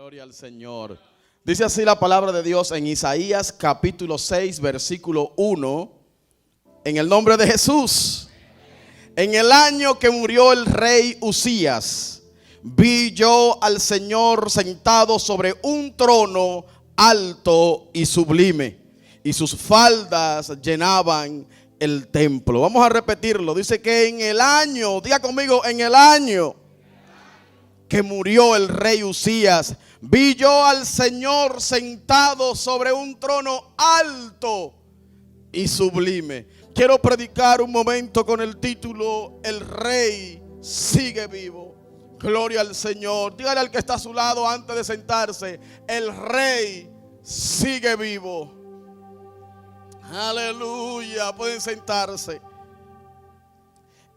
Gloria al Señor. Dice así la palabra de Dios en Isaías capítulo 6 versículo 1. En el nombre de Jesús. En el año que murió el rey Uzías, vi yo al Señor sentado sobre un trono alto y sublime, y sus faldas llenaban el templo. Vamos a repetirlo. Dice que en el año, diga conmigo, en el año que murió el rey Uzías, vi yo al Señor sentado sobre un trono alto y sublime. Quiero predicar un momento con el título: El rey sigue vivo. Gloria al Señor. Dígale al que está a su lado antes de sentarse: el rey sigue vivo. Aleluya. Pueden sentarse.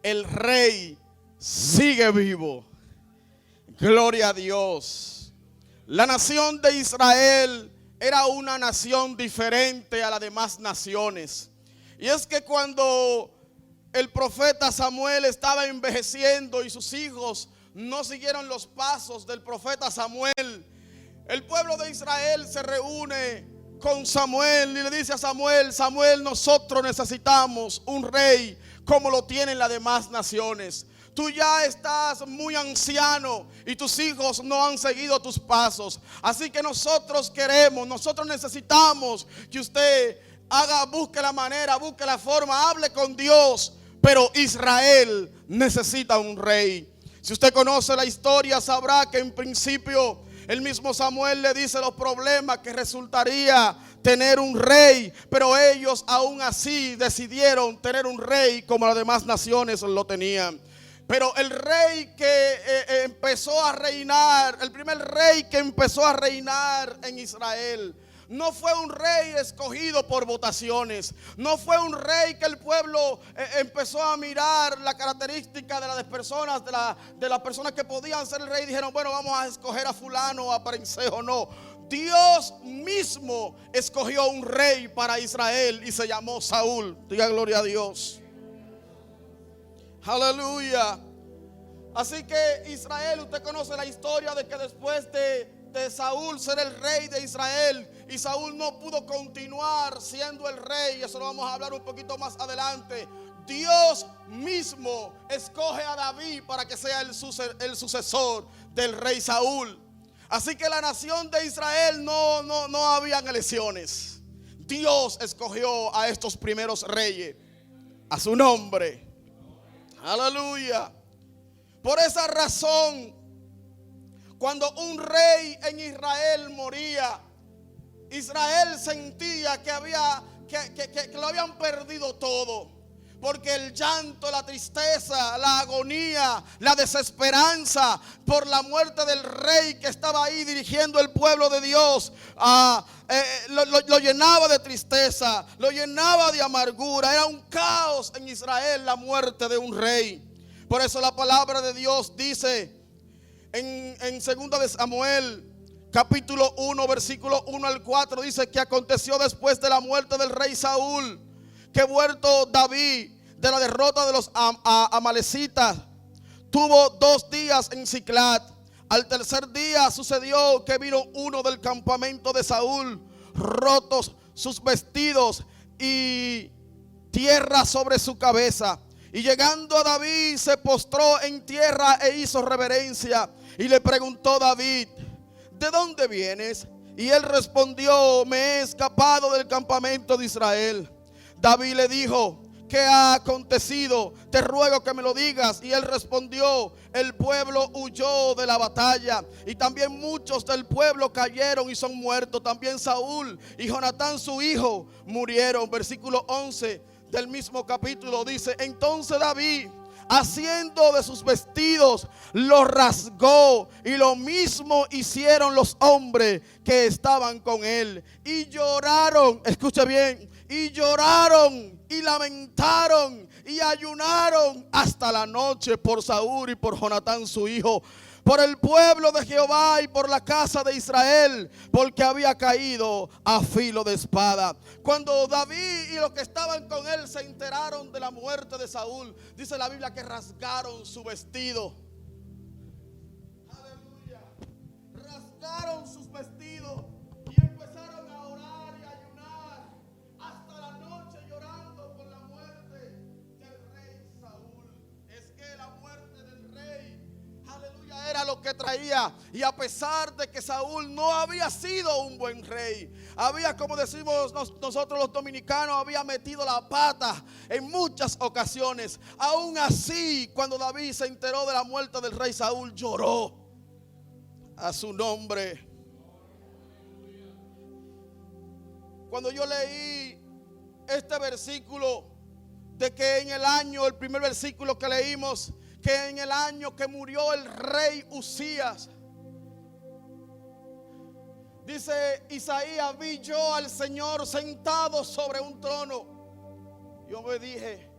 El rey sigue vivo. Gloria a Dios. La nación de Israel era una nación diferente a las demás naciones. Y es que cuando el profeta Samuel estaba envejeciendo y sus hijos no siguieron los pasos del profeta Samuel, el pueblo de Israel se reúne con Samuel y le dice a Samuel: Samuel, nosotros necesitamos un rey como lo tienen las demás naciones. Tú ya estás muy anciano y tus hijos no han seguido tus pasos. Así que nosotros necesitamos que usted busque la manera, busque la forma, hable con Dios. Pero Israel necesita un rey. Si usted conoce la historia, sabrá que en principio el mismo Samuel le dice los problemas que resultaría tener un rey, pero ellos aún así decidieron tener un rey como las demás naciones lo tenían. Pero el rey que empezó a reinar, el primer rey que empezó a reinar en Israel, no fue un rey escogido por votaciones. No fue un rey que el pueblo empezó a mirar la característica de las personas, de las personas que podían ser el rey. Dijeron: bueno, vamos a escoger a fulano o a perencejo. No, Dios mismo escogió un rey para Israel y se llamó Saúl. Diga gloria a Dios. Aleluya. Así que Israel, usted conoce la historia de que después de Saúl ser el rey de Israel, y Saúl no pudo continuar siendo el rey, eso lo vamos a hablar un poquito más adelante. Dios mismo escoge a David para que sea el sucesor del rey Saúl. Así que la nación de Israel no habían elecciones. Dios escogió a estos primeros reyes a su nombre. Aleluya. Por esa razón, cuando un rey en Israel moría, Israel sentía que lo habían perdido todo. Porque el llanto, la tristeza, la agonía, la desesperanza por la muerte del rey que estaba ahí dirigiendo el pueblo de Dios, lo llenaba de tristeza, lo llenaba de amargura. Era un caos en Israel la muerte de un rey. Por eso la palabra de Dios dice en 2 de Samuel capítulo 1 versículo 1 al 4, dice que aconteció después de la muerte del rey Saúl, que vuelto David de la derrota de los amalecitas, tuvo 2 días en Siclag. Al tercer día sucedió que vino uno del campamento de Saúl, rotos sus vestidos y tierra sobre su cabeza. Y llegando a David se postró en tierra e hizo reverencia. Y le preguntó David: ¿de dónde vienes? Y él respondió: me he escapado del campamento de Israel. David le dijo: ¿qué ha acontecido? Te ruego que me lo digas. Y él respondió: el pueblo huyó de la batalla, y también muchos del pueblo cayeron y son muertos. También Saúl y Jonatán su hijo murieron. Versículo 11 del mismo capítulo dice: entonces David, haciendo de sus vestidos, los rasgó, y lo mismo hicieron los hombres que estaban con él. Y lloraron, escucha bien, y lloraron y lamentaron y ayunaron hasta la noche por Saúl y por Jonatán su hijo, por el pueblo de Jehová y por la casa de Israel, porque había caído a filo de espada. Cuando David y los que estaban con él se enteraron de la muerte de Saúl, dice la Biblia que rasgaron su vestido. Aleluya. Rasgaron traía. Y a pesar de que Saúl no había sido un buen rey, había, como decimos nosotros los dominicanos, había metido la pata en muchas ocasiones. Aún así, cuando David se enteró de la muerte del rey Saúl, lloró a su nombre. Cuando yo leí este versículo, de que en el año, el primer versículo que leímos, que en el año que murió el rey Usías, dice Isaías, vi yo al Señor sentado sobre un trono. Yo me dije,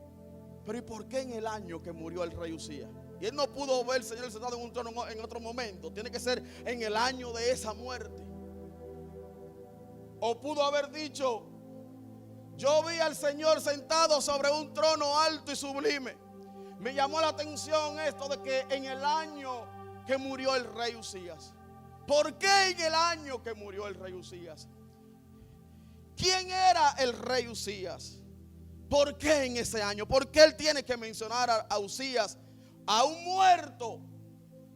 pero ¿y por qué en el año que murió el rey Usías? Y él no pudo ver al Señor sentado en un trono en otro momento. Tiene que ser en el año de esa muerte. O pudo haber dicho, yo vi al Señor sentado sobre un trono alto y sublime. Me llamó la atención esto de que en el año que murió el rey Usías. ¿Por qué en el año que murió el rey Usías? ¿Quién era el rey Usías? ¿Por qué en ese año? ¿Por qué él tiene que mencionar a Usías, a un muerto,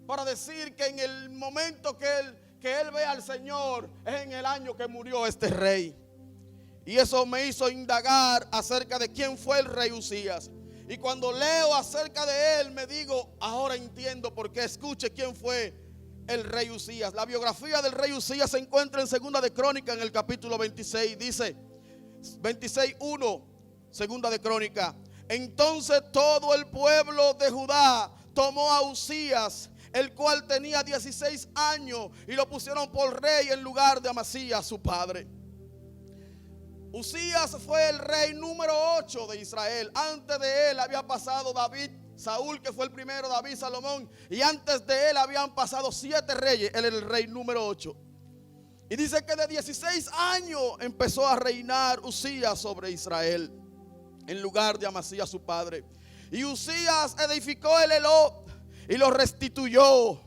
para decir que en el momento que él ve al Señor es en el año que murió este rey? Y eso me hizo indagar acerca de quién fue el rey Usías. Y cuando leo acerca de él, me digo, ahora entiendo por qué. Escuche quién fue el rey Usías. La biografía del rey Usías se encuentra en Segunda de Crónica, en el capítulo 26. Dice 26:1, Segunda de Crónica. Entonces todo el pueblo de Judá tomó a Usías, el cual tenía 16 años, y lo pusieron por rey en lugar de Amasías, su padre. Usías fue el rey número 8 de Israel. Antes de él había pasado David, Saúl, que fue el primero, David, Salomón. Y antes de él habían pasado 7 reyes. Él era el rey número 8. Y dice que de 16 años empezó a reinar Usías sobre Israel, en lugar de Amasías, su padre. Y Usías edificó el Elot y lo restituyó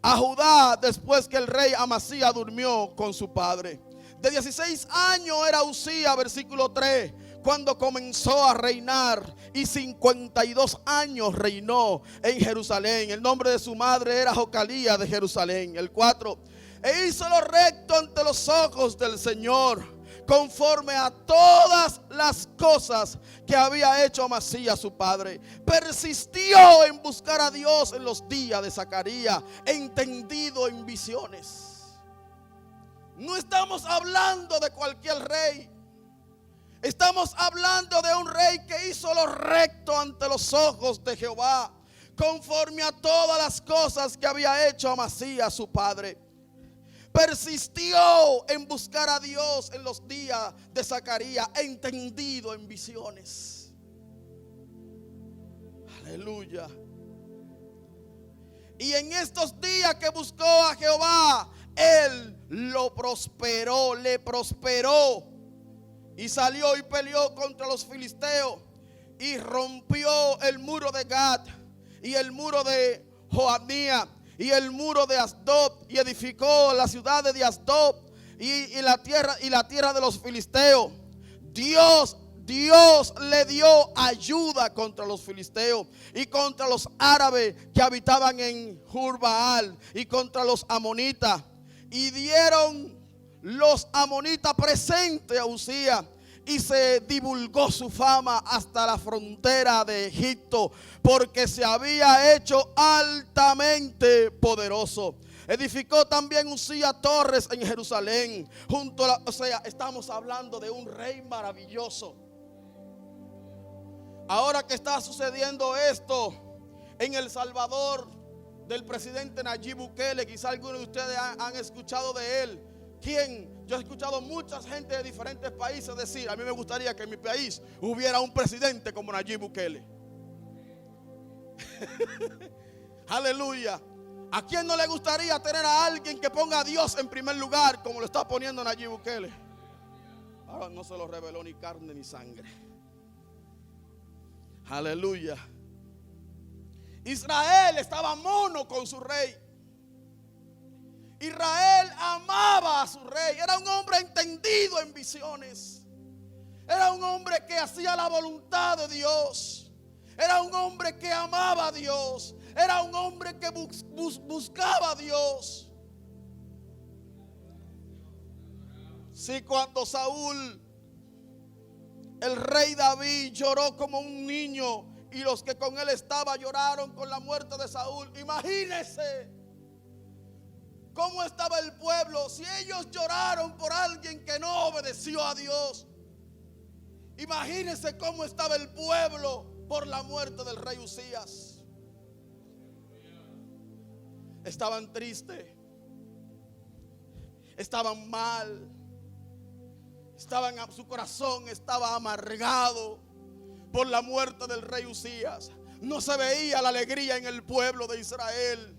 a Judá después que el rey Amasías durmió con su padre. De 16 años era Usías, versículo 3, cuando comenzó a reinar, y 52 años reinó en Jerusalén. El nombre de su madre era Jocalía de Jerusalén. El 4, e hizo lo recto ante los ojos del Señor, conforme a todas las cosas que había hecho Amasías su padre. Persistió en buscar a Dios en los días de Zacarías, entendido en visiones. No estamos hablando de cualquier rey. Estamos hablando de un rey que hizo lo recto ante los ojos de Jehová, conforme a todas las cosas que había hecho Amasías su padre. Persistió en buscar a Dios en los días de Zacarías, entendido en visiones. Aleluya. Y en estos días que buscó a Jehová, él lo prosperó, le prosperó. Y salió y peleó contra los filisteos y rompió el muro de Gat y el muro de Joanía y el muro de Asdod, y edificó la ciudad de Asdod y la tierra de los filisteos. Dios le dio ayuda contra los filisteos y contra los árabes que habitaban en Jurbaal y contra los amonitas. Y dieron los amonitas presente a Usías, y se divulgó su fama hasta la frontera de Egipto, porque se había hecho altamente poderoso. Edificó también Usías torres en Jerusalén, estamos hablando de un rey maravilloso. Ahora que está sucediendo esto en El Salvador, del presidente Nayib Bukele, quizá algunos de ustedes han escuchado de él. ¿Quién? Yo he escuchado mucha gente de diferentes países decir, a mí me gustaría que en mi país hubiera un presidente como Nayib Bukele. Aleluya. ¿A quién no le gustaría tener a alguien que ponga a Dios en primer lugar, como lo está poniendo Nayib Bukele? Ahora no se lo reveló ni carne ni sangre. Aleluya. Israel estaba mono con su rey. Israel amaba a su rey. Era un hombre entendido en visiones. Era un hombre que hacía la voluntad de Dios. Era un hombre que amaba a Dios. Era un hombre que buscaba a Dios. Sí, cuando Saúl, el rey David, lloró como un niño y los que con él estaban lloraron con la muerte de Saúl. Imagínense cómo estaba el pueblo si ellos lloraron por alguien que no obedeció a Dios. Imagínense cómo estaba el pueblo por la muerte del rey Usías. Estaban tristes, estaban mal, su corazón estaba amargado por la muerte del rey Usías. No se veía la alegría en el pueblo de Israel.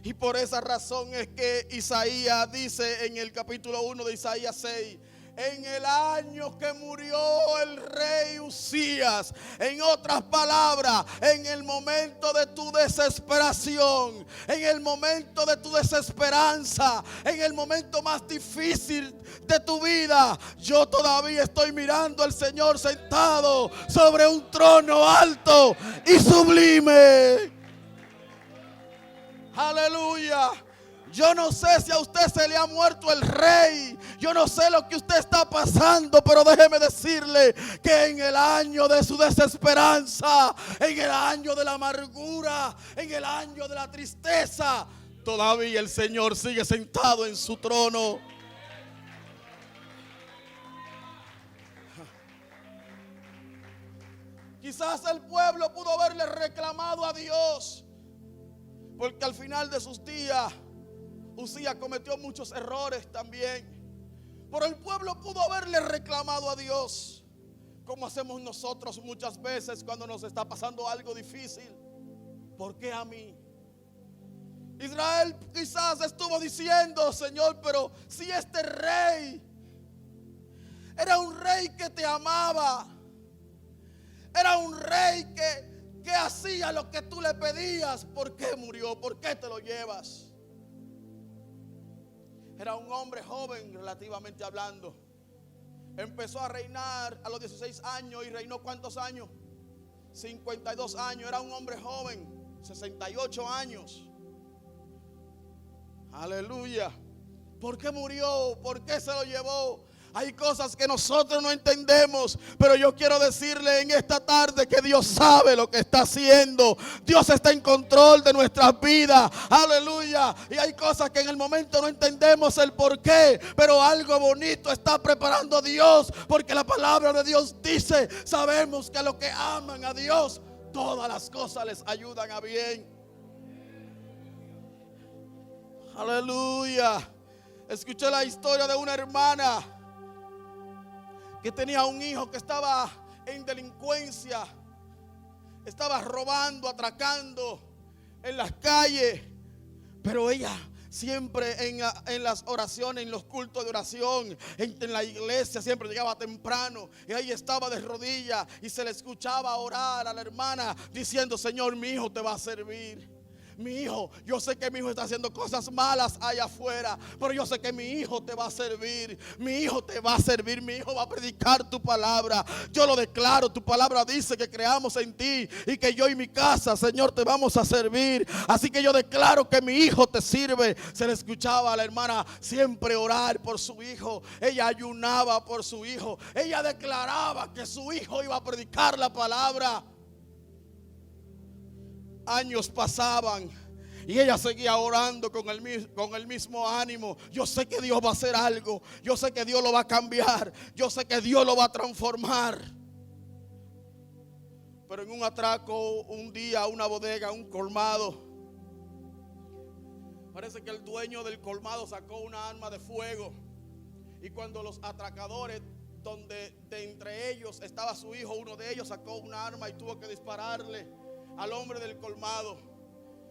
Y por esa razón es que Isaías dice en el capítulo 1 de Isaías 6: en el año que murió el rey Usías, en otras palabras, en el momento de tu desesperación, en el momento de tu desesperanza, en el momento más difícil de tu vida, yo todavía estoy mirando al Señor sentado sobre un trono alto y sublime. Aleluya. Yo no sé si a usted se le ha muerto el rey. Yo no sé lo que usted está pasando, pero déjeme decirle que en el año de su desesperanza, en el año de la amargura, en el año de la tristeza, todavía el Señor sigue sentado en su trono. Quizás el pueblo pudo haberle reclamado a Dios, porque al final de sus días Usías cometió muchos errores también. Pero el pueblo pudo haberle reclamado a Dios, como hacemos nosotros muchas veces cuando nos está pasando algo difícil. ¿Por qué a mí? Israel quizás estuvo diciendo: Señor, pero si este rey era un rey que te amaba, era un rey que hacía lo que tú le pedías, ¿por qué murió? ¿Por qué te lo llevas? Era un hombre joven relativamente hablando. Empezó a reinar a los 16 años y reinó ¿cuántos años? 52 años. Era un hombre joven, 68 años. Aleluya. ¿Por qué murió? ¿Por qué se lo llevó? Hay cosas que nosotros no entendemos, pero yo quiero decirle en esta tarde que Dios sabe lo que está haciendo. Dios está en control de nuestras vidas. Aleluya. Y hay cosas que en el momento no entendemos el por qué, pero algo bonito está preparando Dios, porque la palabra de Dios dice: sabemos que a los que aman a Dios, todas las cosas les ayudan a bien. Aleluya. Escuché la historia de una hermana que tenía un hijo que estaba en delincuencia, estaba robando, atracando en las calles, pero ella siempre en las oraciones, en los cultos de oración, en la iglesia, siempre llegaba temprano y ahí estaba de rodillas y se le escuchaba orar a la hermana diciendo: Señor, mi hijo te va a servir. Mi hijo, yo sé que mi hijo está haciendo cosas malas allá afuera, pero yo sé que mi hijo te va a servir. Mi hijo te va a servir, mi hijo va a predicar tu palabra. Yo lo declaro, tu palabra dice que creamos en ti y que yo y mi casa, Señor, te vamos a servir. Así que yo declaro que mi hijo te sirve. Se le escuchaba a la hermana siempre orar por su hijo. Ella ayunaba por su hijo. Ella declaraba que su hijo iba a predicar la palabra. Años pasaban y ella seguía orando con el mismo ánimo. Yo sé que Dios va a hacer algo. Yo sé que Dios lo va a cambiar. Yo sé que Dios lo va a transformar. Pero en un atraco, un día, una bodega, un colmado, parece que el dueño del colmado sacó una arma de fuego. Y cuando los atracadores, donde de entre ellos estaba su hijo, uno de ellos sacó una arma y tuvo que dispararle al hombre del colmado,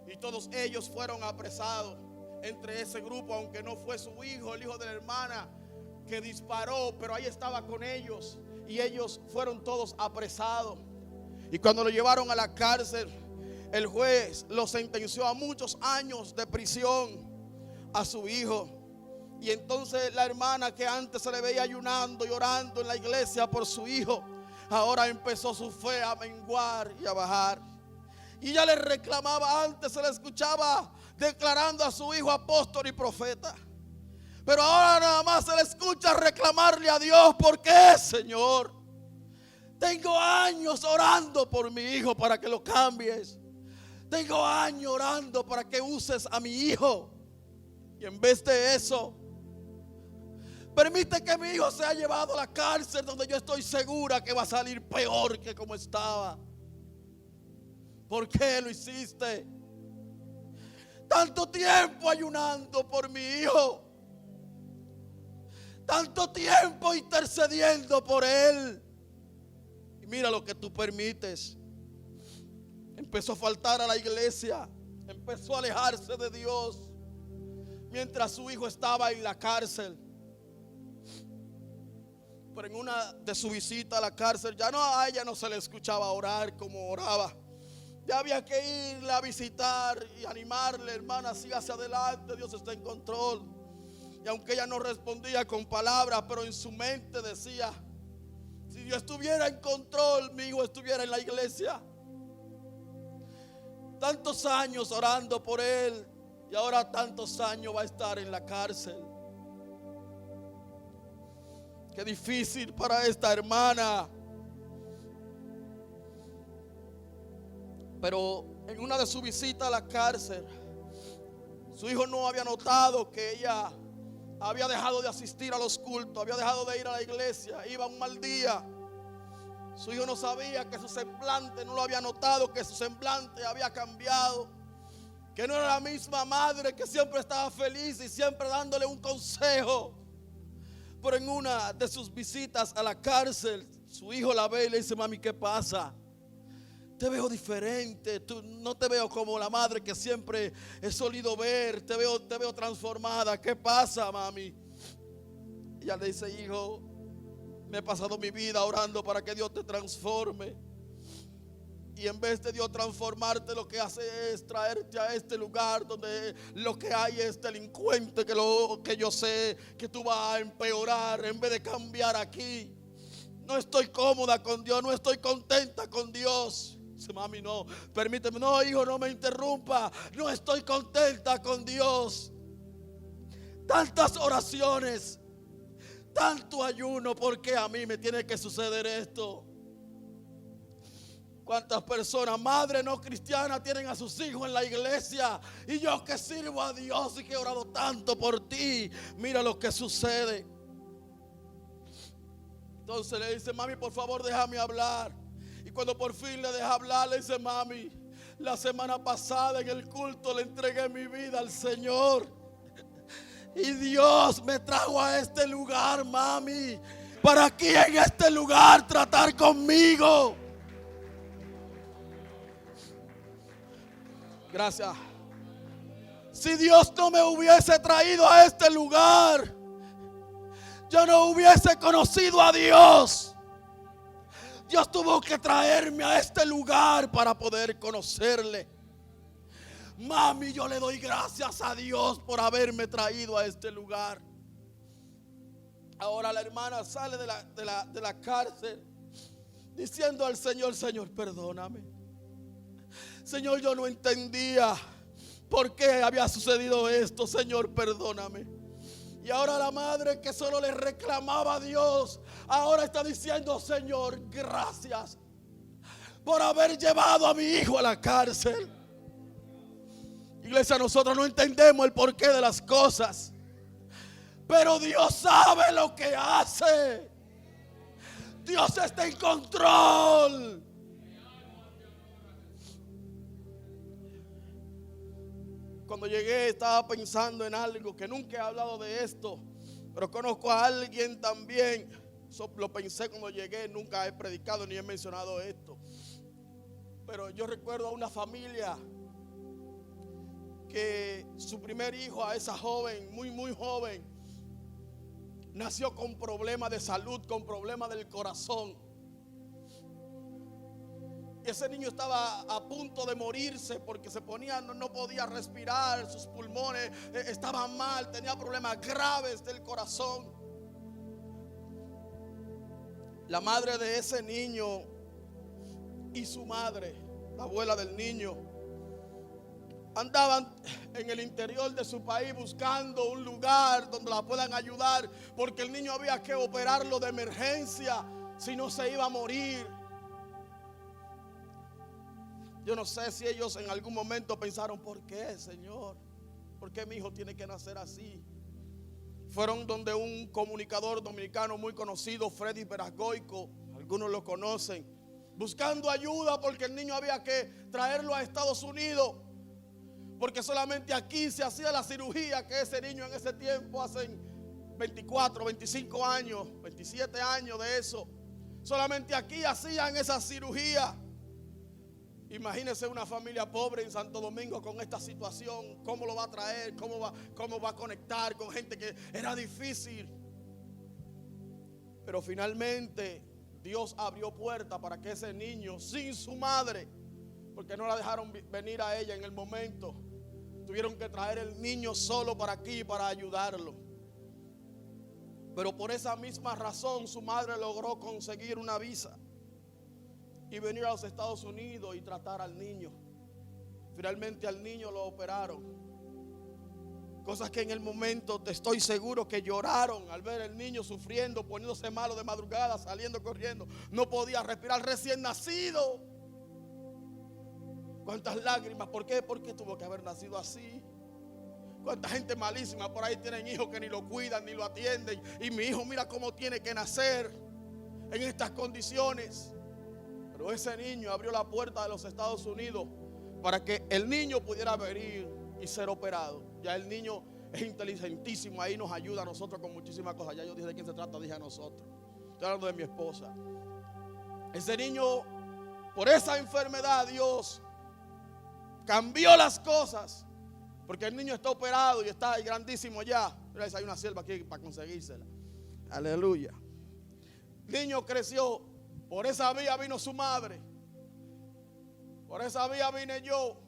y todos ellos fueron apresados. Entre ese grupo, aunque no fue su hijo, el hijo de la hermana que disparó, pero ahí estaba con ellos, y ellos fueron todos apresados. Y cuando lo llevaron a la cárcel, el juez lo sentenció a muchos años de prisión a su hijo. Y entonces la hermana, que antes se le veía ayunando y orando en la iglesia por su hijo, ahora empezó su fe a menguar y a bajar. Y ella le reclamaba. Antes se le escuchaba declarando a su hijo apóstol y profeta, pero ahora nada más se le escucha reclamarle a Dios. ¿Por qué, Señor? Tengo años orando por mi hijo para que lo cambies. Tengo años orando para que uses a mi hijo. Y en vez de eso, permite que mi hijo sea llevado a la cárcel, donde yo estoy segura que va a salir peor que como estaba. ¿Por qué lo hiciste? Tanto tiempo ayunando por mi hijo, tanto tiempo intercediendo por él, y mira lo que tú permites. Empezó a faltar a la iglesia, empezó a alejarse de Dios, mientras su hijo estaba en la cárcel. Pero en una de sus visitas a la cárcel, ya no, a ella no se le escuchaba orar como oraba. Ya había que irle a visitar y animarle: hermana, siga hacia adelante, Dios está en control. Y aunque ella no respondía con palabras, pero en su mente decía: si Dios estuviera en control, mi hijo estuviera en la iglesia. Tantos años orando por él, y ahora tantos años va a estar en la cárcel. Qué difícil para esta hermana. Pero en una de sus visitas a la cárcel, su hijo no había notado que ella había dejado de asistir a los cultos, había dejado de ir a la iglesia, iba un mal día. Su hijo no sabía que su semblante, no lo había notado, que su semblante había cambiado, que no era la misma madre que siempre estaba feliz y siempre dándole un consejo. Pero en una de sus visitas a la cárcel, su hijo la ve y le dice: mami, ¿qué pasa? Te veo diferente, no te veo como la madre que siempre he solido ver, te veo transformada. ¿Qué pasa, mami? Ella le dice: hijo, me he pasado mi vida orando para que Dios te transforme, y en vez de Dios transformarte, lo que hace es traerte a este lugar donde lo que hay es delincuente, que yo sé que tú vas a empeorar en vez de cambiar aquí. No estoy cómoda con Dios, no estoy contenta con Dios. Dice: mami, no, permíteme. No, hijo, no me interrumpa. No estoy contenta con Dios. Tantas oraciones, tanto ayuno, ¿por qué a mí me tiene que suceder esto? ¿Cuántas personas, madres no cristianas, tienen a sus hijos en la iglesia? Y yo que sirvo a Dios y que he orado tanto por ti, mira lo que sucede. Entonces le dice: mami, por favor, déjame hablar. Y cuando por fin le deja hablar, le dice: mami, la semana pasada en el culto le entregué mi vida al Señor, y Dios me trajo a este lugar, mami, para aquí en este lugar tratar conmigo. Gracias. Si Dios no me hubiese traído a este lugar, yo no hubiese conocido a Dios. Dios tuvo que traerme a este lugar para poder conocerle. Mami, yo le doy gracias a Dios por haberme traído a este lugar. Ahora la hermana sale de la cárcel diciendo al Señor: Señor, perdóname. Señor, yo no entendía por qué había sucedido esto. Señor, perdóname. Y ahora la madre que solo le reclamaba a Dios, ahora está diciendo: Señor, gracias por haber llevado a mi hijo a la cárcel. Iglesia, nosotros no entendemos el porqué de las cosas, pero Dios sabe lo que hace. Dios está en control. Cuando llegué estaba pensando en algo que nunca he hablado de esto, pero conozco a alguien también. Eso lo pensé cuando llegué, nunca he predicado ni he mencionado esto. Pero yo recuerdo a una familia que su primer hijo, a esa joven, muy joven, nació con problemas de salud, con problemas del corazón. Y ese niño estaba a punto de morirse porque se ponía, no podía respirar, sus pulmones estaban mal, tenía problemas graves del corazón. La madre de ese niño y su madre la abuela del niño, andaban en el interior de su país buscando un lugar donde la puedan ayudar, porque el niño había que operarlo de emergencia, si no se iba a morir. Yo no sé si ellos en algún momento pensaron, ¿por qué, Señor? ¿Por qué mi hijo tiene que nacer así? Fueron donde un comunicador dominicano muy conocido, Freddy Verasgoico, algunos lo conocen, buscando ayuda porque el niño había que traerlo a Estados Unidos, porque solamente aquí se hacía la cirugía que ese niño en ese tiempo, hace 24, 25 años, 27 años de eso, solamente aquí hacían esa cirugía. Imagínese una familia pobre en Santo Domingo con esta situación. ¿Cómo lo va a traer? ¿Cómo va a conectar con gente que era difícil? Pero finalmente Dios abrió puerta para que ese niño, sin su madre, porque no la dejaron venir a ella en el momento, tuvieron que traer el niño solo para aquí para ayudarlo. Pero por esa misma razón su madre logró conseguir una visa y venir a los Estados Unidos y tratar al niño. Finalmente al niño lo operaron. Cosas que en el momento te estoy seguro que lloraron al ver el niño sufriendo, poniéndose malo de madrugada, saliendo corriendo. No podía respirar, recién nacido. ¿Cuántas lágrimas? ¿Por qué? Porque tuvo que haber nacido así. Cuánta gente malísima por ahí tienen hijos que ni lo cuidan ni lo atienden. Y mi hijo mira cómo tiene que nacer en estas condiciones. Pero ese niño abrió la puerta de los Estados Unidos para que el niño pudiera venir y ser operado. Ya el niño es inteligentísimo, ahí nos ayuda a nosotros con muchísimas cosas. Ya yo dije de quién se trata, dije a nosotros. Estoy hablando de mi esposa. Ese niño, por esa enfermedad, Dios cambió las cosas. Porque el niño está operado y está grandísimo ya. Mira, hay una sierva aquí para conseguírsela. Aleluya. El niño creció. Por esa vía vino su madre. Por esa vía vine yo.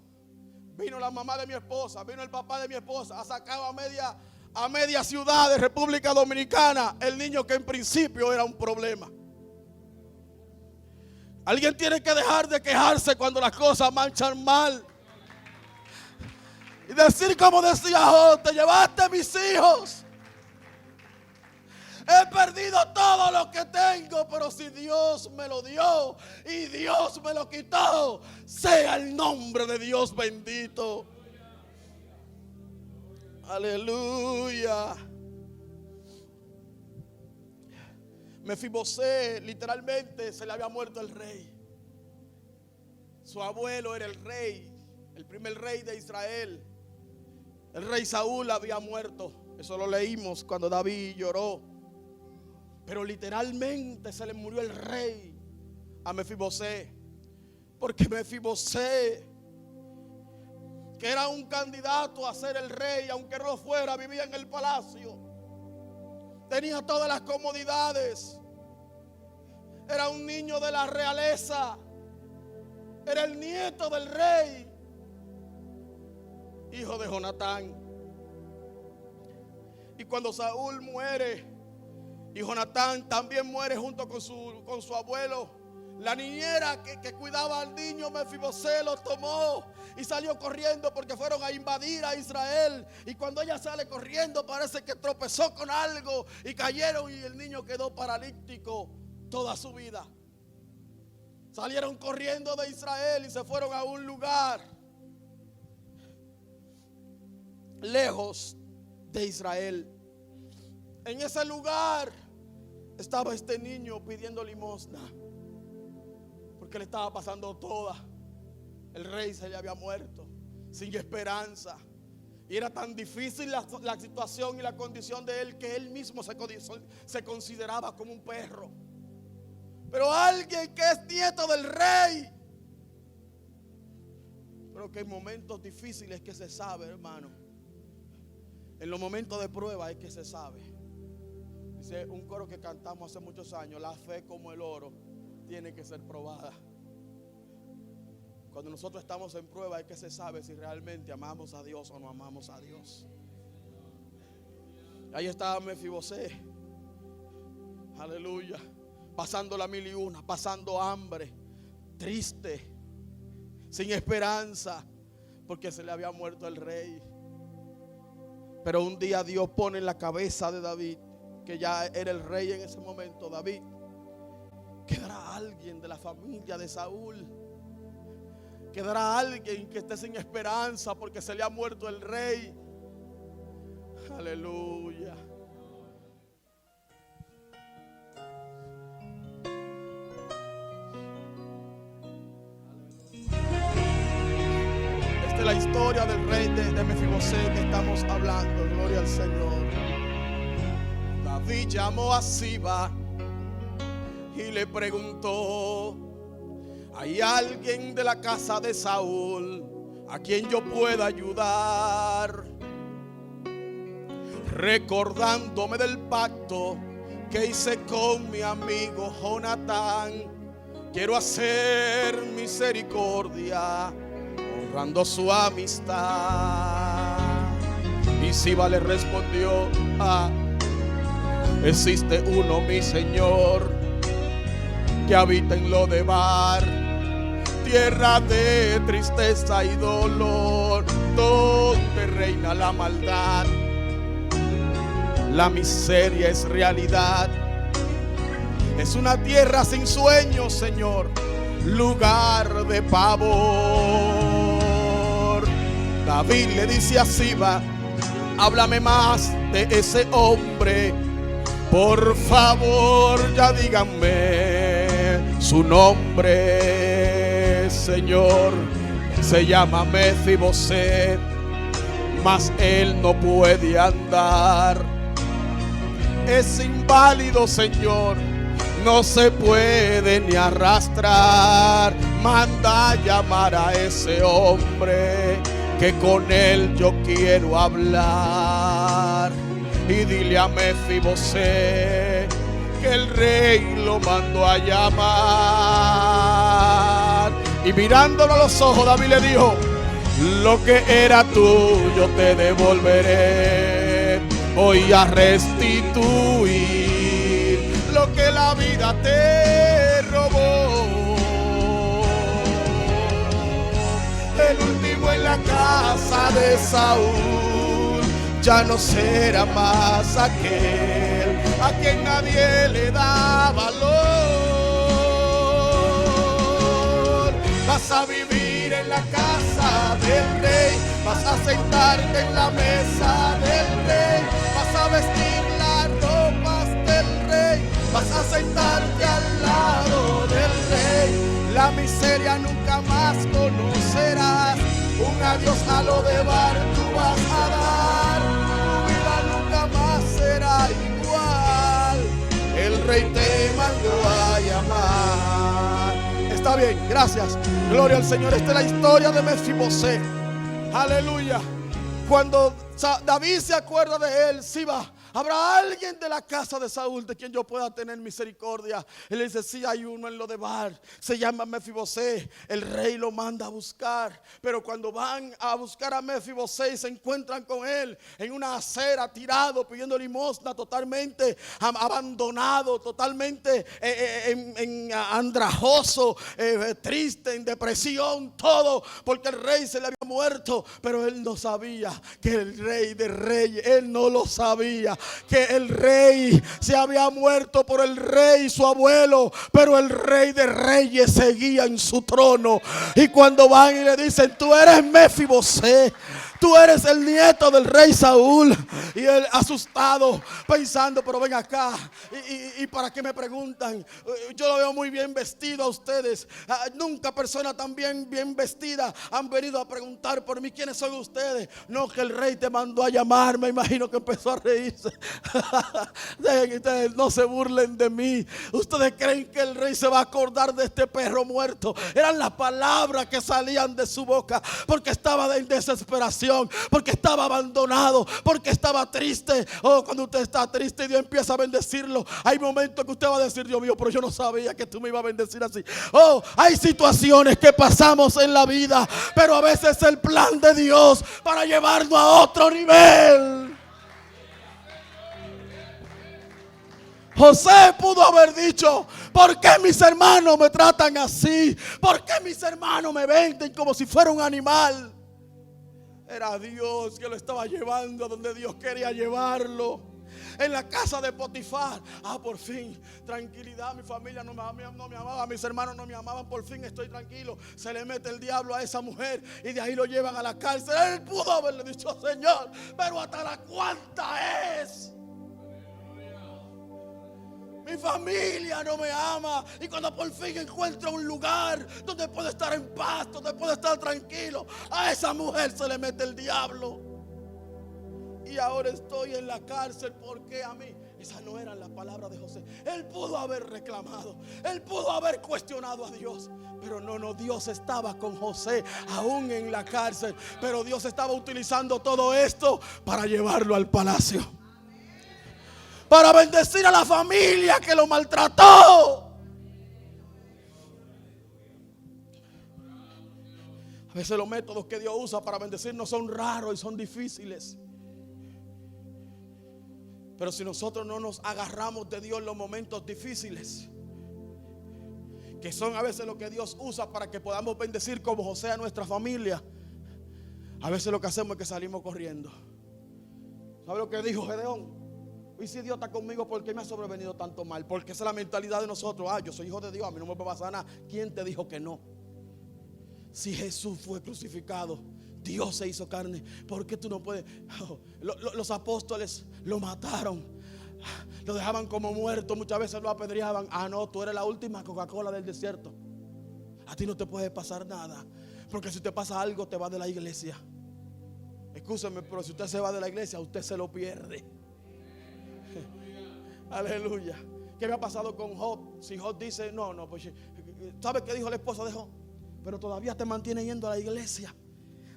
Vino la mamá de mi esposa. Vino el papá de mi esposa. Ha sacado a media ciudad de República Dominicana el niño que en principio era un problema. Alguien tiene que dejar de quejarse cuando las cosas marchan mal. Y decir como decía Job: te llevaste mis hijos. He perdido todo lo que tengo, pero si Dios me lo dio y Dios me lo quitó, sea el nombre de Dios bendito. Aleluya. Mefibosé, literalmente se le había muerto el rey. Su abuelo era el rey, el primer rey de Israel. El rey Saúl había muerto. Eso lo leímos cuando David lloró. Pero literalmente se le murió el rey a Mefibosé. Porque Mefibosé, que era un candidato a ser el rey, aunque no lo fuera, vivía en el palacio. Tenía todas las comodidades. Era un niño de la realeza. Era el nieto del rey, hijo de Jonatán. Y cuando Saúl muere y Jonatán también muere junto con su abuelo, la niñera que cuidaba al niño Mefibosé lo tomó y salió corriendo porque fueron a invadir a Israel. Y cuando ella sale corriendo parece que tropezó con algo y cayeron, y el niño quedó paralítico toda su vida. Salieron corriendo de Israel y se fueron a un lugar lejos de Israel. En ese lugar estaba este niño pidiendo limosna porque le estaba pasando toda. El rey se le había muerto, sin esperanza. Y era tan difícil la situación y la condición de él que él mismo se consideraba como un perro. Pero alguien que es nieto del rey, pero que en momentos difíciles que se sabe, hermano. En los momentos de prueba es que se sabe. Dice un coro que cantamos hace muchos años: la fe como el oro tiene que ser probada. Cuando nosotros estamos en prueba es que se sabe si realmente amamos a Dios o no amamos a Dios. Ahí estaba Mefibosé, aleluya, pasando la 1001, pasando hambre, triste. sin esperanza, porque se le había muerto el rey. Pero un día Dios pone en la cabeza de David, que ya era el rey en ese momento, David, quedará alguien de la familia de Saúl, quedará alguien que esté sin esperanza porque se le ha muerto el rey. Aleluya. Esta es la historia del rey de Mefibosé que estamos hablando. Gloria al Señor. David llamó a Siba y le preguntó: ¿hay alguien de la casa de Saúl a quien yo pueda ayudar? Recordándome del pacto que hice con mi amigo Jonatán, quiero hacer misericordia, honrando su amistad. Y Siba le respondió: existe uno, mi señor, que habita en Lodebar, tierra de tristeza y dolor, donde reina la maldad. La miseria es realidad. Es una tierra sin sueños, Señor, lugar de pavor. David le dice a Siba: háblame más de ese hombre, por favor, ya díganme su nombre. Señor, se llama Mefibosé, mas él no puede andar. Es inválido, Señor, no se puede ni arrastrar. Manda a llamar a ese hombre, que con él yo quiero hablar. Y dile a Mefibosé que el rey lo mandó a llamar. Y mirándolo a los ojos, David le dijo: lo que era tuyo te devolveré. Voy a restituir lo que la vida te robó. El último en la casa de Saúl ya no será más aquel a quien nadie le da valor. Vas a vivir en la casa del rey, vas a sentarte en la mesa del rey, vas a vestir las ropas del rey, vas a sentarte al lado del rey. La miseria nunca más conocerás, un adiós a Lodebar tú vas a dar. Tu vida nunca más será igual, el rey te mandó a llamar. Está bien, gracias, gloria al Señor. Esta es la historia de Mefibosé. Aleluya. Cuando David se acuerda de él, Siba: ¿habrá alguien de la casa de Saúl de quien yo pueda tener misericordia? Él dice: sí, hay uno en Lodebar, se llama Mefibosé. El rey lo manda a buscar. Pero cuando van a buscar a Mefibosé y se encuentran con él en una acera, tirado, pidiendo limosna, totalmente abandonado, totalmente andrajoso, triste, en depresión, todo, porque el rey se le había muerto. Pero él no sabía que el rey de reyes, él no lo sabía, que el rey se había muerto por el rey su abuelo, pero el rey de reyes seguía en su trono. Y cuando van y le dicen: tú eres Mefibosé, tú eres el nieto del rey Saúl. Y él, asustado, pensando: pero ven acá, y para qué me preguntan, yo lo veo muy bien vestido a ustedes. Nunca personas tan bien vestidas han venido a preguntar por mí. ¿Quiénes son ustedes? No, que el rey te mandó a llamar. Me imagino que empezó a reírse. Dejen que ustedes no se burlen de mí. Ustedes creen que el rey se va a acordar de este perro muerto. Eran las palabras que salían de su boca, porque estaba en desesperación, porque estaba abandonado, porque estaba triste. Oh, cuando usted está triste y Dios empieza a bendecirlo, hay momentos que usted va a decir: Dios mío, pero yo no sabía que tú me ibas a bendecir así. Oh, hay situaciones que pasamos en la vida, pero a veces es el plan de Dios para llevarnos a otro nivel. José pudo haber dicho: ¿Por qué mis hermanos me tratan así? ¿Por qué mis hermanos me venden como si fuera un animal? Era Dios que lo estaba llevando a donde Dios quería llevarlo. En la casa de Potifar. Por fin, tranquilidad. Mi familia no me amaba, mis hermanos no me amaban. Por fin estoy tranquilo. Se le mete el diablo a esa mujer y de ahí lo llevan a la cárcel. Él pudo haberle dicho: Señor, pero hasta la cuánta es. Mi familia no me ama. Y cuando por fin encuentro un lugar donde puedo estar en paz, donde puedo estar tranquilo, a esa mujer se le mete el diablo. Y ahora estoy en la cárcel. ¿Por qué a mí? Esas no eran las palabras de José. Él pudo haber reclamado, él pudo haber cuestionado a Dios, pero no, Dios estaba con José aún en la cárcel. Pero Dios estaba utilizando todo esto para llevarlo al palacio, para bendecir a la familia que lo maltrató. A veces los métodos que Dios usa para bendecirnos son raros y son difíciles. Pero si nosotros no nos agarramos de Dios en los momentos difíciles, que son a veces lo que Dios usa para que podamos bendecir como José a nuestra familia, a veces lo que hacemos es que salimos corriendo. ¿Sabe lo que dijo Gedeón? Y si Dios está conmigo, ¿por qué me ha sobrevenido tanto mal? Porque esa es la mentalidad de nosotros. Yo soy hijo de Dios, a mí no me puede pasar nada. ¿Quién te dijo que no? Si Jesús fue crucificado, Dios se hizo carne, ¿por qué tú no puedes? Los apóstoles lo mataron, lo dejaban como muerto, muchas veces lo apedreaban. No, tú eres la última Coca-Cola del desierto. A ti no te puede pasar nada, porque si te pasa algo te va de la iglesia. Escúchame, pero si usted se va de la iglesia, usted se lo pierde. Aleluya. ¿Qué me ha pasado con Job? Si Job dice, no, pues ¿sabe qué dijo la esposa de Job? Pero todavía te mantiene yendo a la iglesia.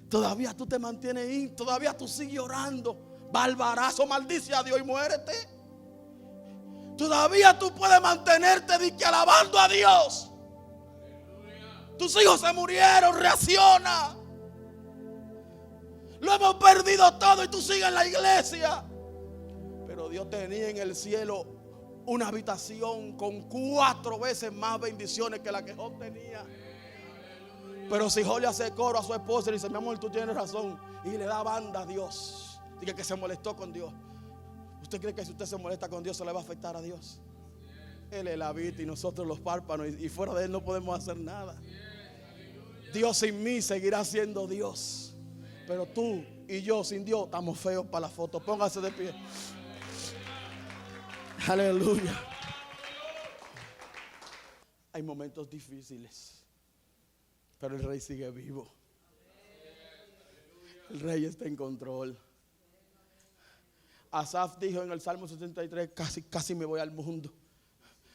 Todavía tú te mantienes ahí. Todavía tú sigues orando. Barbarazo, maldice a Dios y muérete. Todavía tú puedes mantenerte alabando a Dios. Tus hijos se murieron, reacciona. Lo hemos perdido todo y tú sigues en la iglesia. Pero Dios tenía en el cielo una habitación con 4 veces más bendiciones que la que Job tenía. Pero si Job le hace coro a su esposa y le dice: mi amor, tú tienes razón, y le da banda a Dios, dice que se molestó con Dios. ¿Usted cree que si usted se molesta con Dios se le va a afectar a Dios? Él es la vida y nosotros los párpanos, y fuera de Él no podemos hacer nada. Dios sin mí seguirá siendo Dios, pero tú y yo sin Dios estamos feos para la foto. Póngase de pie. Aleluya. Hay momentos difíciles, pero el Rey sigue vivo. El Rey está en control. Asaf dijo en el Salmo 73: casi me voy al mundo,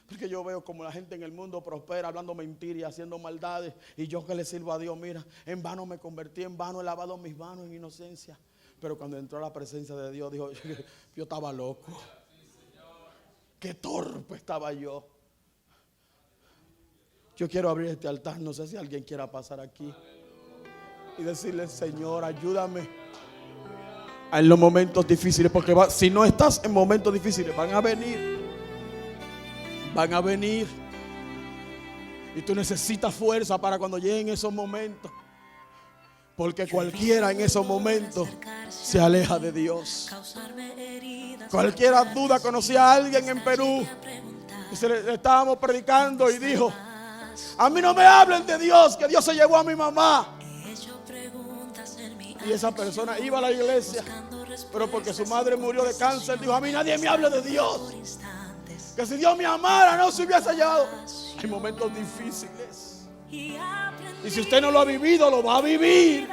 porque yo veo como la gente en el mundo prospera, hablando mentiras y haciendo maldades, y yo que le sirvo a Dios, mira, en vano me convertí, en vano he lavado mis manos en inocencia. Pero cuando entró a la presencia de Dios, dijo: yo estaba loco, qué torpe estaba yo. Yo quiero abrir este altar, no sé si alguien quiera pasar aquí y decirle: Señor, ayúdame en los momentos difíciles, porque si no estás en momentos difíciles, van a venir, y tú necesitas fuerza para cuando lleguen esos momentos, porque cualquiera en esos momentos se aleja de Dios. Cualquiera duda. Conocí a alguien en Perú y le estábamos predicando y dijo: a mí no me hablen de Dios, que Dios se llevó a mi mamá. Y esa persona iba a la iglesia, pero porque su madre murió de cáncer, dijo: a mí nadie me hable de Dios, que si Dios me amara no se hubiese llevado. Hay momentos difíciles, y si usted no lo ha vivido, lo va a vivir.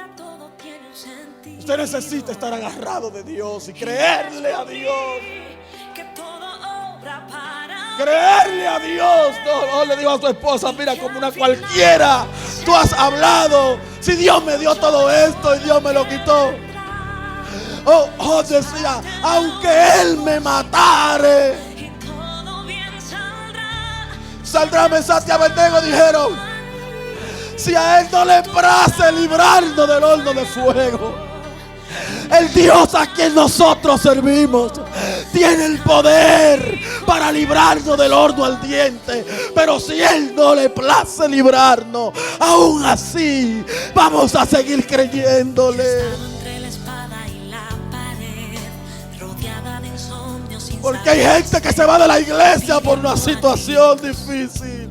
Usted necesita estar agarrado de Dios y creerle a Dios. Creerle a Dios. No le digo a tu esposa: mira, como una cualquiera, tú has hablado. Si Dios me dio todo esto y Dios me lo quitó. Decía: aunque Él me matare, saldrá Mesach y Abednego. Dijeron: si a Él no le place librarnos del horno de fuego, el Dios a quien nosotros servimos tiene el poder para librarnos del horno ardiente. Pero si Él no le place librarnos, aún así vamos a seguir creyéndole. Porque hay gente que se va de la iglesia por una situación difícil.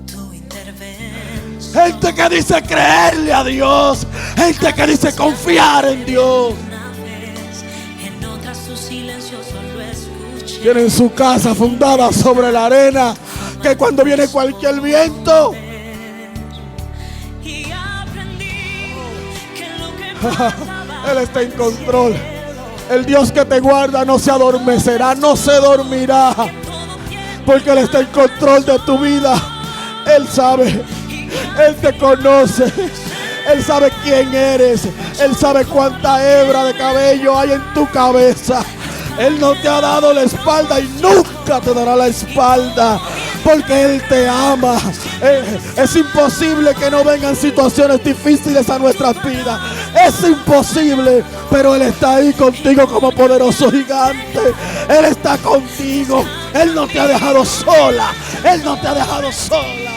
Gente que dice creerle a Dios. Gente que dice confiar en Dios. Tienen su casa fundada sobre la arena, que cuando viene cualquier viento, Él está en control. El Dios que te guarda no se adormecerá, no se dormirá, porque Él está en control de tu vida. Él sabe, Él te conoce, Él sabe quién eres, Él sabe cuánta hebra de cabello hay en tu cabeza. Él no te ha dado la espalda y nunca te dará la espalda, porque Él te ama. Es imposible que no vengan situaciones difíciles a nuestras vidas. Es imposible, pero Él está ahí contigo como poderoso gigante. Él está contigo. Él no te ha dejado sola. Él no te ha dejado sola.